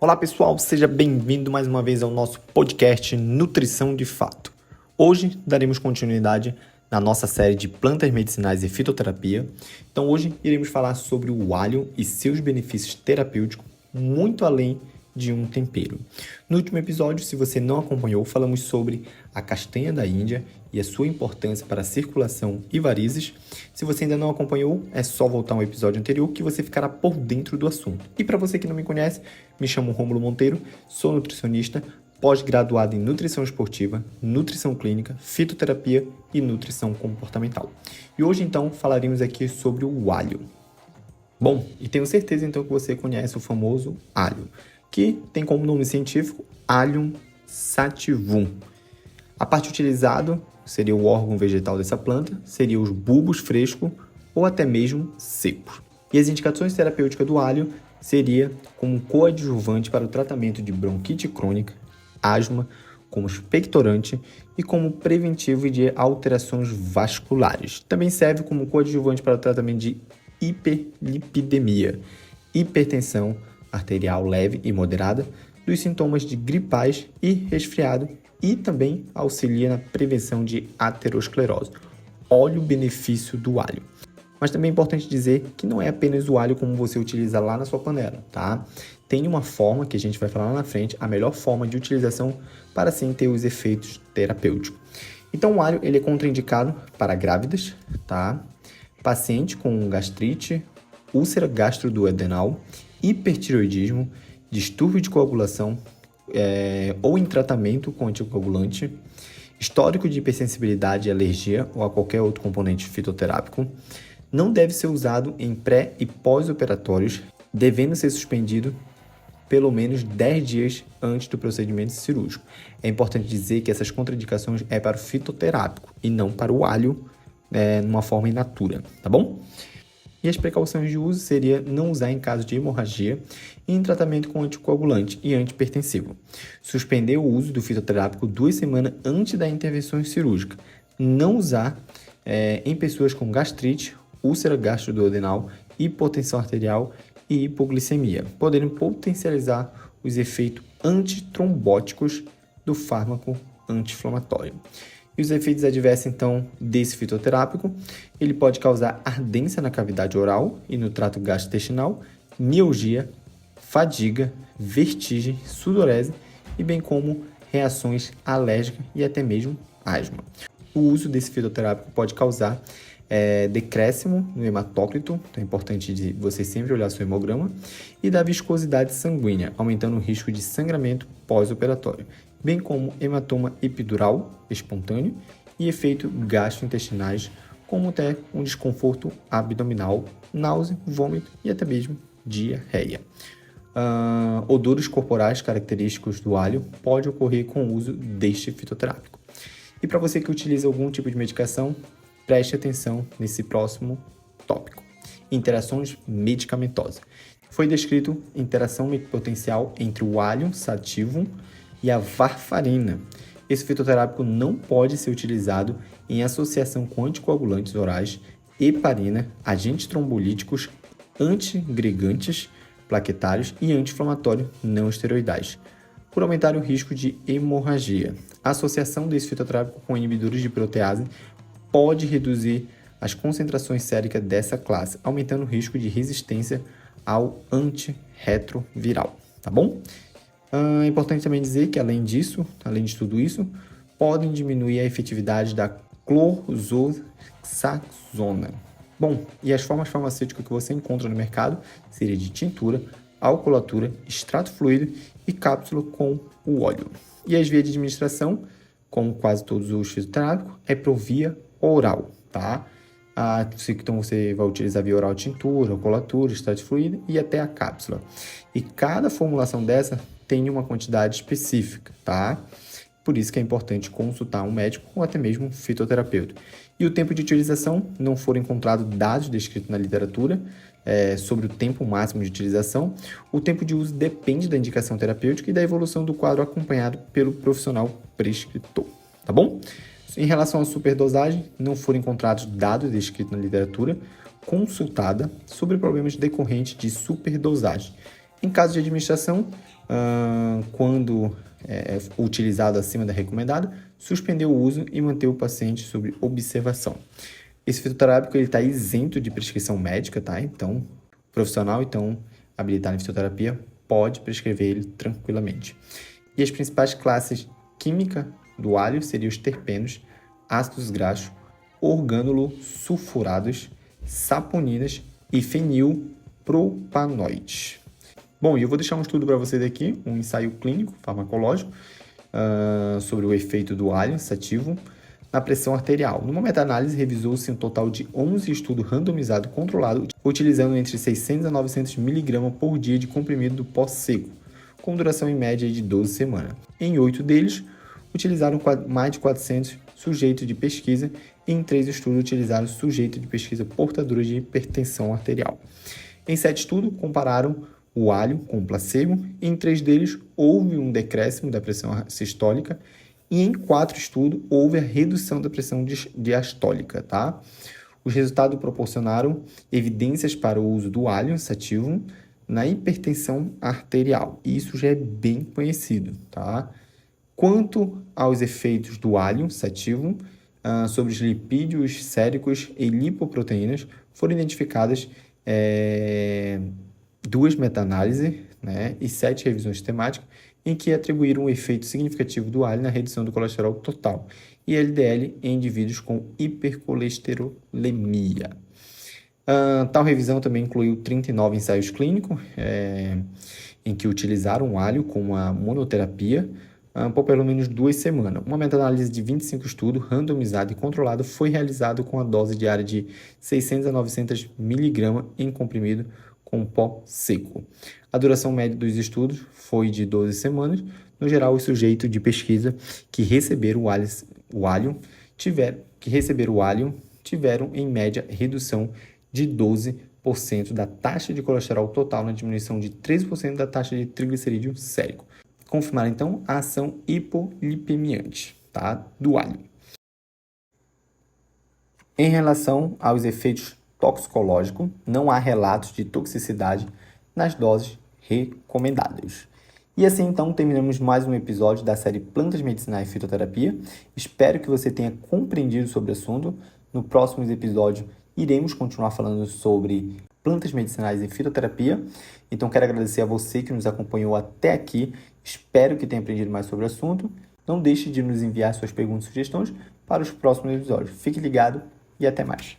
Olá pessoal, seja bem-vindo mais uma vez ao nosso podcast Nutrição de Fato. Hoje daremos continuidade na nossa série de plantas medicinais e fitoterapia. Então hoje iremos falar sobre o alho e seus benefícios terapêuticos, muito além de um tempero. No último episódio, se você não acompanhou, falamos sobre a castanha da Índia e a sua importância para a circulação e varizes. Se você ainda não acompanhou, é só voltar ao episódio anterior que você ficará por dentro do assunto. E para você que não me conhece, me chamo Rômulo Monteiro, sou nutricionista, pós-graduado em nutrição esportiva, nutrição clínica, fitoterapia e nutrição comportamental. E hoje então falaremos aqui sobre o alho. Bom, e tenho certeza então que você conhece o famoso alho, que tem como nome científico Allium sativum. A parte utilizada seria o órgão vegetal dessa planta, seria os bulbos frescos ou até mesmo secos. E as indicações terapêuticas do alho seria como coadjuvante para o tratamento de bronquite crônica, asma, como expectorante e como preventivo de alterações vasculares. Também serve como coadjuvante para o tratamento de hiperlipidemia, hipertensão arterial leve e moderada, dos sintomas de gripais e resfriado e também auxilia na prevenção de aterosclerose. Olha o benefício do alho. Mas também é importante dizer que não é apenas o alho como você utiliza lá na sua panela, tá? Tem uma forma que a gente vai falar lá na frente, a melhor forma de utilização para sim ter os efeitos terapêuticos. Então o alho ele é contraindicado para grávidas, tá? Paciente com gastrite, úlcera gastroduodenal, hipertireoidismo, distúrbio de coagulação ou em tratamento com anticoagulante, histórico de hipersensibilidade e alergia ou a qualquer outro componente fitoterápico, não deve ser usado em pré e pós-operatórios, devendo ser suspendido pelo menos 10 dias antes do procedimento cirúrgico. É importante dizer que essas contraindicações é para o fitoterápico e não para o alho numa forma in natura, tá bom? E as precauções de uso seria não usar em caso de hemorragia e em tratamento com anticoagulante e antihipertensivo. Suspender o uso do fitoterápico 2 semanas antes da intervenção cirúrgica. Não usar em pessoas com gastrite, úlcera gastroduodenal, hipotensão arterial e hipoglicemia, podendo potencializar os efeitos antitrombóticos do fármaco anti-inflamatório. E os efeitos adversos, então, desse fitoterápico, ele pode causar ardência na cavidade oral e no trato gastrointestinal, mialgia, fadiga, vertigem, sudorese e bem como reações alérgicas e até mesmo asma. O uso desse fitoterápico pode causar decréscimo no hematócrito, então é importante você sempre olhar seu hemograma, e da viscosidade sanguínea, aumentando o risco de sangramento pós-operatório, bem como hematoma epidural espontâneo e efeitos gastrointestinais, como até um desconforto abdominal, náusea, vômito e até mesmo diarreia. Odores corporais característicos do alho pode ocorrer com o uso deste fitoterápico. E para você que utiliza algum tipo de medicação, preste atenção nesse próximo tópico. Interações medicamentosas. Foi descrito interação potencial entre o Allium sativum e a varfarina. Esse fitoterápico não pode ser utilizado em associação com anticoagulantes orais, heparina, agentes trombolíticos, antigregantes plaquetários e anti-inflamatórios não esteroidais, por aumentar o risco de hemorragia. A associação desse fitoterápico com inibidores de protease pode reduzir as concentrações séricas dessa classe, aumentando o risco de resistência ao antirretroviral, tá bom? É importante também dizer que, além de tudo isso, podem diminuir a efetividade da clorzoxazona. Bom, e as formas farmacêuticas que você encontra no mercado seria de tintura, alcoolatura, extrato fluido e cápsula com o óleo. E as vias de administração, como quase todos os fitoterápicos, é por via oral, tá? Então você vai utilizar via oral tintura, alcoolatura, extrato fluido e até a cápsula. E cada formulação dessa tem uma quantidade específica, tá? Por isso que é importante consultar um médico ou até mesmo um fitoterapeuta. E o tempo de utilização, não foram encontrados dados descritos na literatura sobre o tempo máximo de utilização. O tempo de uso depende da indicação terapêutica e da evolução do quadro acompanhado pelo profissional prescritor, tá bom? Em relação à superdosagem, não foram encontrados dados descritos na literatura consultada sobre problemas decorrentes de superdosagem. Em caso de administração, quando utilizado acima da recomendada, suspender o uso e manter o paciente sob observação. Esse fitoterápico está isento de prescrição médica, tá? Então, o profissional habilitado em fitoterapia pode prescrever ele tranquilamente. E as principais classes químicas do alho seriam os terpenos, ácidos graxos, orgânulo-sulfurados, saponinas e fenilpropanoides. Bom, e eu vou deixar um estudo para vocês aqui, um ensaio clínico farmacológico sobre o efeito do alho sativo na pressão arterial. Numa meta-análise, revisou-se um total de 11 estudos randomizados controlados, utilizando entre 600 a 900 mg por dia de comprimido do pó seco, com duração em média de 12 semanas. Em 8 deles, utilizaram mais de 400 sujeitos de pesquisa e em 3 estudos utilizaram sujeitos de pesquisa portadores de hipertensão arterial. Em 7 estudos, compararam o alho com o placebo e em 3 deles houve um decréscimo da pressão sistólica e em 4 estudos houve a redução da pressão diastólica, tá? Os resultados proporcionaram evidências para o uso do alho sativo na hipertensão arterial. E isso já é bem conhecido, tá? Quanto aos efeitos do alho sativo sobre os lipídios séricos e lipoproteínas, foram identificadas 2 meta-análises, né, e 7 revisões temáticas em que atribuíram um efeito significativo do alho na redução do colesterol total e LDL em indivíduos com hipercolesterolemia. Tal revisão também incluiu 39 ensaios clínicos em que utilizaram o alho como a monoterapia por pelo menos 2 semanas. Uma meta-análise de 25 estudos, randomizado e controlado, foi realizado com a dose diária de 600 a 900 mg em comprimido com pó seco. A duração média dos estudos foi de 12 semanas. No geral, os sujeitos de pesquisa que receberam o alho tiveram, em média, redução de 12% da taxa de colesterol total na diminuição de 13% da taxa de triglicerídeo sérico. Confirmar, então, a ação hipolipemiante, tá, do alho. Em relação aos efeitos toxicológicos, não há relatos de toxicidade nas doses recomendadas. E assim, então, terminamos mais um episódio da série Plantas Medicinais e Fitoterapia. Espero que você tenha compreendido sobre o assunto. No próximo episódio, iremos continuar falando sobre plantas medicinais e fitoterapia. Então, quero agradecer a você que nos acompanhou até aqui. Espero que tenha aprendido mais sobre o assunto. Não deixe de nos enviar suas perguntas e sugestões para os próximos episódios. Fique ligado e até mais.